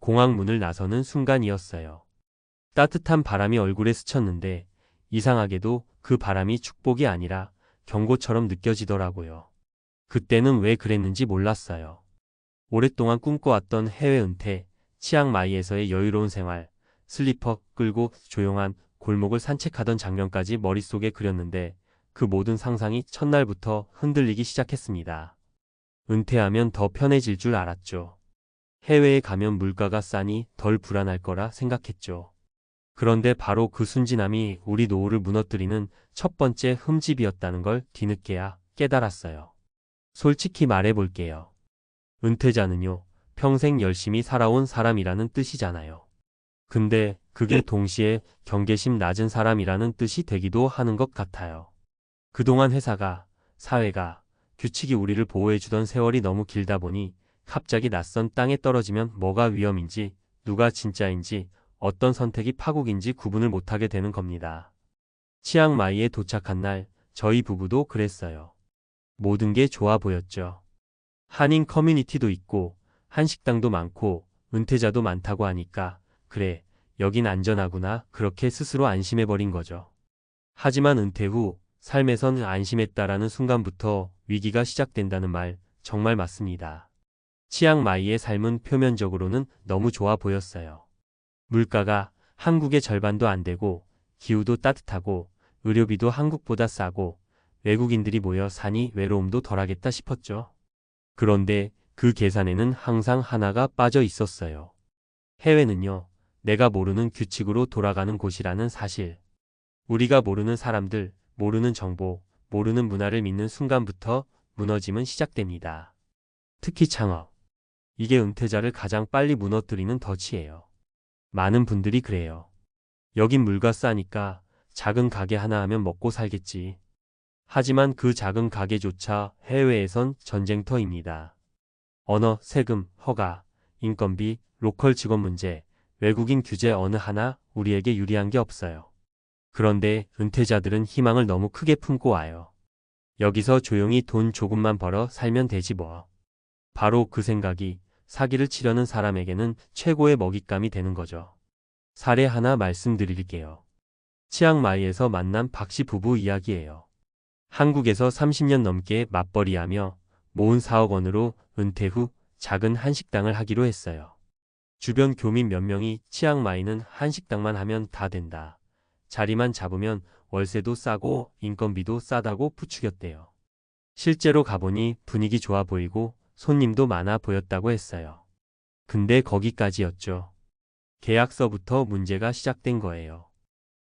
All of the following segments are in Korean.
공항 문을 나서는 순간이었어요. 따뜻한 바람이 얼굴에 스쳤는데 이상하게도 그 바람이 축복이 아니라 경고처럼 느껴지더라고요. 그때는 왜 그랬는지 몰랐어요. 오랫동안 꿈꿔왔던 해외 은퇴, 치앙마이에서의 여유로운 생활, 슬리퍼 끌고 조용한 골목을 산책하던 장면까지 머릿속에 그렸는데 그 모든 상상이 첫날부터 흔들리기 시작했습니다. 은퇴하면 더 편해질 줄 알았죠. 해외에 가면 물가가 싸니 덜 불안할 거라 생각했죠. 그런데 바로 그 순진함이 우리 노후를 무너뜨리는 첫 번째 흠집이었다는 걸 뒤늦게야 깨달았어요. 솔직히 말해볼게요. 은퇴자는요, 평생 열심히 살아온 사람이라는 뜻이잖아요. 근데 그게 동시에 경계심 낮은 사람이라는 뜻이 되기도 하는 것 같아요. 그동안 회사가, 사회가, 규칙이 우리를 보호해주던 세월이 너무 길다 보니 갑자기 낯선 땅에 떨어지면 뭐가 위험인지, 누가 진짜인지, 어떤 선택이 파국인지 구분을 못하게 되는 겁니다. 치앙마이에 도착한 날 저희 부부도 그랬어요. 모든 게 좋아 보였죠. 한인 커뮤니티도 있고 한식당도 많고 은퇴자도 많다고 하니까 그래, 여긴 안전하구나 그렇게 스스로 안심해버린 거죠. 하지만 은퇴 후 삶에선 안심했다라는 순간부터 위기가 시작된다는 말 정말 맞습니다. 치앙마이의 삶은 표면적으로는 너무 좋아 보였어요. 물가가 한국의 절반도 안 되고 기후도 따뜻하고 의료비도 한국보다 싸고 외국인들이 모여 사니 외로움도 덜하겠다 싶었죠. 그런데 그 계산에는 항상 하나가 빠져 있었어요. 해외는요, 내가 모르는 규칙으로 돌아가는 곳이라는 사실. 우리가 모르는 사람들, 모르는 정보, 모르는 문화를 믿는 순간부터 무너짐은 시작됩니다. 특히 창업. 이게 은퇴자를 가장 빨리 무너뜨리는 덫이에요. 많은 분들이 그래요. 여긴 물가 싸니까 작은 가게 하나 하면 먹고 살겠지. 하지만 그 작은 가게조차 해외에선 전쟁터입니다. 언어, 세금, 허가, 인건비, 로컬 직원 문제, 외국인 규제 어느 하나 우리에게 유리한 게 없어요. 그런데 은퇴자들은 희망을 너무 크게 품고 와요. 여기서 조용히 돈 조금만 벌어 살면 되지 뭐. 바로 그 생각이 사기를 치려는 사람에게는 최고의 먹잇감이 되는 거죠. 사례 하나 말씀드릴게요. 치앙마이에서 만난 박씨 부부 이야기예요. 한국에서 30년 넘게 맞벌이하며 모은 4억 원으로 은퇴 후 작은 한식당을 하기로 했어요. 주변 교민 몇 명이 치앙마이는 한식당만 하면 다 된다. 자리만 잡으면 월세도 싸고 인건비도 싸다고 부추겼대요. 실제로 가보니 분위기 좋아 보이고 손님도 많아 보였다고 했어요. 근데 거기까지였죠. 계약서부터 문제가 시작된 거예요.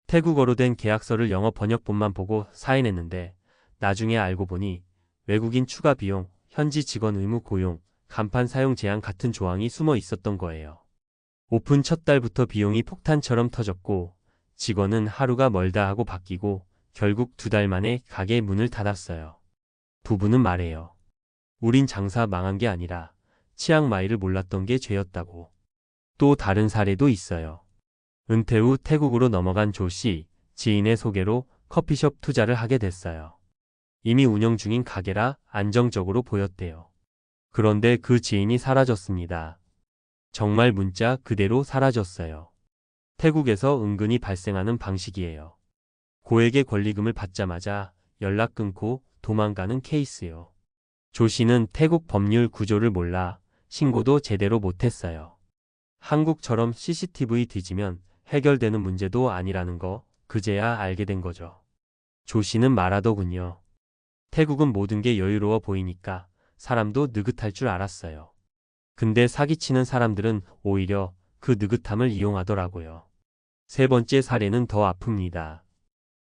태국어로 된 계약서를 영어 번역본만 보고 사인했는데 나중에 알고 보니 외국인 추가 비용, 현지 직원 의무 고용, 간판 사용 제한 같은 조항이 숨어 있었던 거예요. 오픈 첫 달부터 비용이 폭탄처럼 터졌고 직원은 하루가 멀다 하고 바뀌고 결국 2달 만에 가게 문을 닫았어요. 부부는 말해요. 우린 장사 망한 게 아니라 치앙마이를 몰랐던 게 죄였다고. 또 다른 사례도 있어요. 은퇴 후 태국으로 넘어간 조 씨, 지인의 소개로 커피숍 투자를 하게 됐어요. 이미 운영 중인 가게라 안정적으로 보였대요. 그런데 그 지인이 사라졌습니다. 정말 문자 그대로 사라졌어요. 태국에서 은근히 발생하는 방식이에요. 고액의 권리금을 받자마자 연락 끊고 도망가는 케이스요. 조 씨는 태국 법률 구조를 몰라 신고도 제대로 못했어요. 한국처럼 CCTV 뒤지면 해결되는 문제도 아니라는 거 그제야 알게 된 거죠. 조 씨는 말하더군요. 태국은 모든 게 여유로워 보이니까 사람도 느긋할 줄 알았어요. 근데 사기치는 사람들은 오히려 그 느긋함을 이용하더라고요. 세 번째 사례는 더 아픕니다.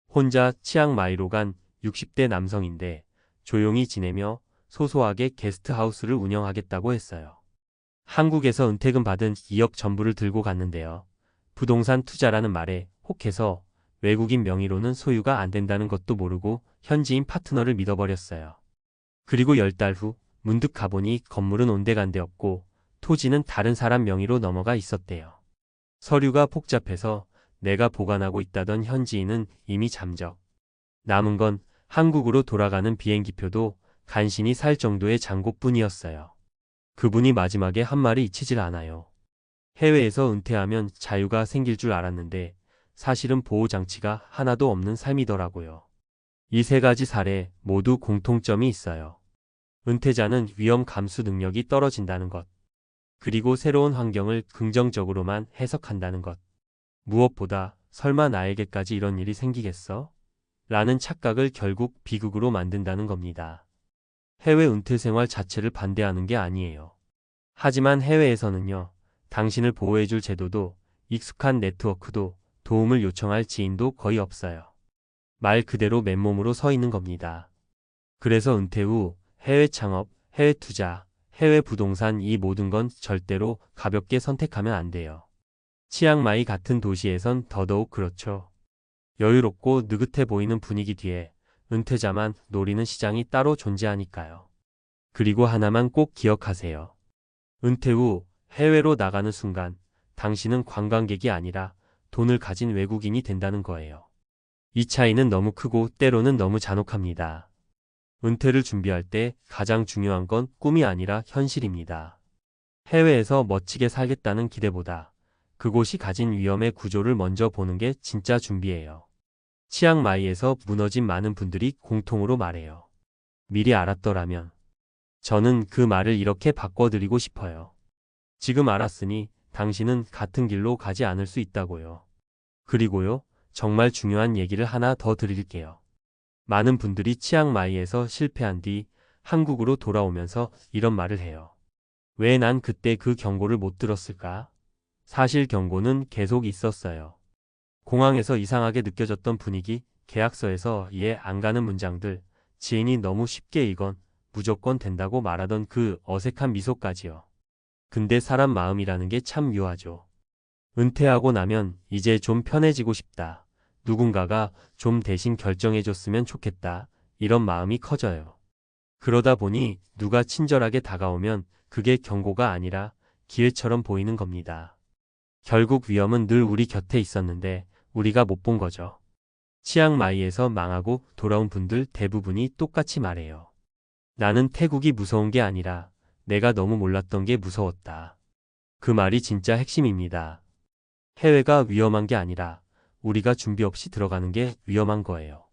혼자 치앙마이로 간 60대 남성인데 조용히 지내며 소소하게 게스트하우스를 운영하겠다고 했어요. 한국에서 은퇴금 받은 2억 전부를 들고 갔는데요. 부동산 투자라는 말에 혹해서 외국인 명의로는 소유가 안 된다는 것도 모르고 현지인 파트너를 믿어버렸어요. 그리고 10달 후 문득 가보니 건물은 온데간데 없고 토지는 다른 사람 명의로 넘어가 있었대요. 서류가 복잡해서 내가 보관하고 있다던 현지인은 이미 잠적. 남은 건 한국으로 돌아가는 비행기표도 간신히 살 정도의 잔고뿐이었어요. 그분이 마지막에 한 말이 잊히질 않아요. 해외에서 은퇴하면 자유가 생길 줄 알았는데 사실은 보호장치가 하나도 없는 삶이더라고요. 이 세 가지 사례 모두 공통점이 있어요. 은퇴자는 위험 감수 능력이 떨어진다는 것, 그리고 새로운 환경을 긍정적으로만 해석한다는 것. 무엇보다 설마 나에게까지 이런 일이 생기겠어? 라는 착각을 결국 비극으로 만든다는 겁니다. 해외 은퇴 생활 자체를 반대하는 게 아니에요. 하지만 해외에서는요, 당신을 보호해줄 제도도 익숙한 네트워크도 도움을 요청할 지인도 거의 없어요. 말 그대로 맨몸으로 서 있는 겁니다. 그래서 은퇴 후 해외 창업, 해외 투자, 해외 부동산 이 모든 건 절대로 가볍게 선택하면 안 돼요. 치앙마이 같은 도시에선 더더욱 그렇죠. 여유롭고 느긋해 보이는 분위기 뒤에 은퇴자만 노리는 시장이 따로 존재하니까요. 그리고 하나만 꼭 기억하세요. 은퇴 후 해외로 나가는 순간 당신은 관광객이 아니라 돈을 가진 외국인이 된다는 거예요. 이 차이는 너무 크고 때로는 너무 잔혹합니다. 은퇴를 준비할 때 가장 중요한 건 꿈이 아니라 현실입니다. 해외에서 멋지게 살겠다는 기대보다 그곳이 가진 위험의 구조를 먼저 보는 게 진짜 준비예요. 치앙마이에서 무너진 많은 분들이 공통으로 말해요. 미리 알았더라면. 저는 그 말을 이렇게 바꿔드리고 싶어요. 지금 알았으니 당신은 같은 길로 가지 않을 수 있다고요. 그리고요, 정말 중요한 얘기를 하나 더 드릴게요. 많은 분들이 치앙마이에서 실패한 뒤 한국으로 돌아오면서 이런 말을 해요. 왜 난 그때 그 경고를 못 들었을까? 사실 경고는 계속 있었어요. 공항에서 이상하게 느껴졌던 분위기, 계약서에서 이해 안 가는 문장들, 지인이 너무 쉽게 이건 무조건 된다고 말하던 그 어색한 미소까지요. 근데 사람 마음이라는 게 참 묘하죠. 은퇴하고 나면 이제 좀 편해지고 싶다. 누군가가 좀 대신 결정해줬으면 좋겠다. 이런 마음이 커져요. 그러다 보니 누가 친절하게 다가오면 그게 경고가 아니라 기회처럼 보이는 겁니다. 결국 위험은 늘 우리 곁에 있었는데 우리가 못 본 거죠. 치앙마이에서 망하고 돌아온 분들 대부분이 똑같이 말해요. 나는 태국이 무서운 게 아니라 내가 너무 몰랐던 게 무서웠다. 그 말이 진짜 핵심입니다. 해외가 위험한 게 아니라 우리가 준비 없이 들어가는 게 위험한 거예요.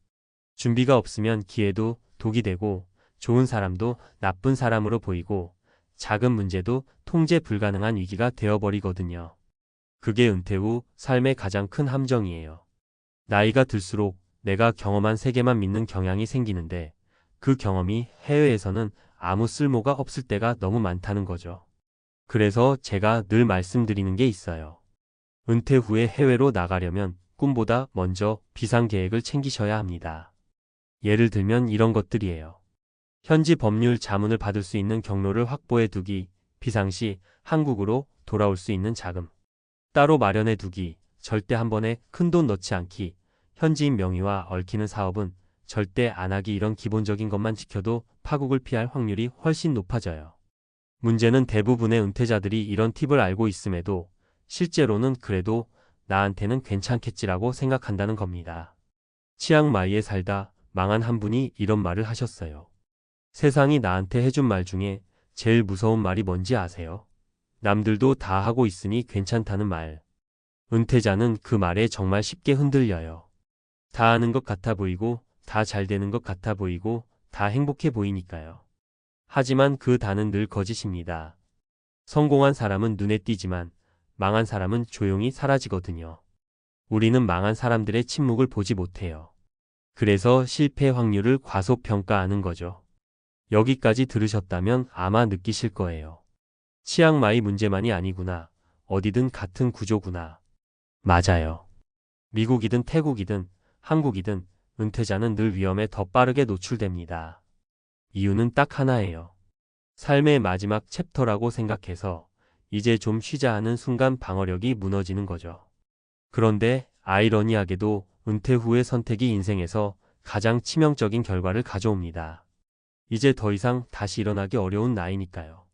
준비가 없으면 기회도 독이 되고 좋은 사람도 나쁜 사람으로 보이고 작은 문제도 통제 불가능한 위기가 되어버리거든요. 그게 은퇴 후 삶의 가장 큰 함정이에요. 나이가 들수록 내가 경험한 세계만 믿는 경향이 생기는데 그 경험이 해외에서는 아무 쓸모가 없을 때가 너무 많다는 거죠. 그래서 제가 늘 말씀드리는 게 있어요. 은퇴 후에 해외로 나가려면 꿈보다 먼저 비상계획을 챙기셔야 합니다. 예를 들면 이런 것들이에요. 현지 법률 자문을 받을 수 있는 경로를 확보해 두기, 비상시 한국으로 돌아올 수 있는 자금 따로 마련해 두기, 절대 한 번에 큰돈 넣지 않기, 현지인 명의와 얽히는 사업은 절대 안 하기 이런 기본적인 것만 지켜도 파국을 피할 확률이 훨씬 높아져요. 문제는 대부분의 은퇴자들이 이런 팁을 알고 있음에도 실제로는 그래도 나한테는 괜찮겠지라고 생각한다는 겁니다. 치앙마이에 살다 망한 한 분이 이런 말을 하셨어요. 세상이 나한테 해준 말 중에 제일 무서운 말이 뭔지 아세요? 남들도 다 하고 있으니 괜찮다는 말. 은퇴자는 그 말에 정말 쉽게 흔들려요. 다 아는 것 같아 보이고 다 잘 되는 것 같아 보이고 다 행복해 보이니까요. 하지만 그 다는 늘 거짓입니다. 성공한 사람은 눈에 띄지만 망한 사람은 조용히 사라지거든요. 우리는 망한 사람들의 침묵을 보지 못해요. 그래서 실패 확률을 과소평가하는 거죠. 여기까지 들으셨다면 아마 느끼실 거예요. 치앙마이 문제만이 아니구나. 어디든 같은 구조구나. 맞아요. 미국이든 태국이든 한국이든 은퇴자는 늘 위험에 더 빠르게 노출됩니다. 이유는 딱 하나예요. 삶의 마지막 챕터라고 생각해서 이제 좀 쉬자 하는 순간 방어력이 무너지는 거죠. 그런데 아이러니하게도 은퇴 후의 선택이 인생에서 가장 치명적인 결과를 가져옵니다. 이제 더 이상 다시 일어나기 어려운 나이니까요.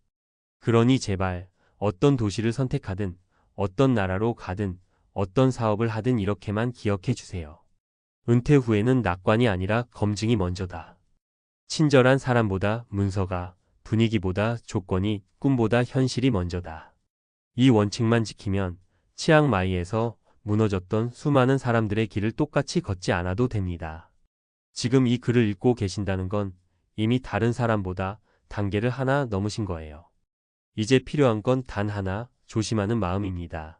그러니 제발 어떤 도시를 선택하든 어떤 나라로 가든 어떤 사업을 하든 이렇게만 기억해 주세요. 은퇴 후에는 낙관이 아니라 검증이 먼저다. 친절한 사람보다 문서가, 분위기보다 조건이, 꿈보다 현실이 먼저다. 이 원칙만 지키면 치앙마이에서 무너졌던 수많은 사람들의 길을 똑같이 걷지 않아도 됩니다. 지금 이 글을 읽고 계신다는 건 이미 다른 사람보다 단계를 하나 넘으신 거예요. 이제 필요한 건 단 하나, 조심하는 마음입니다.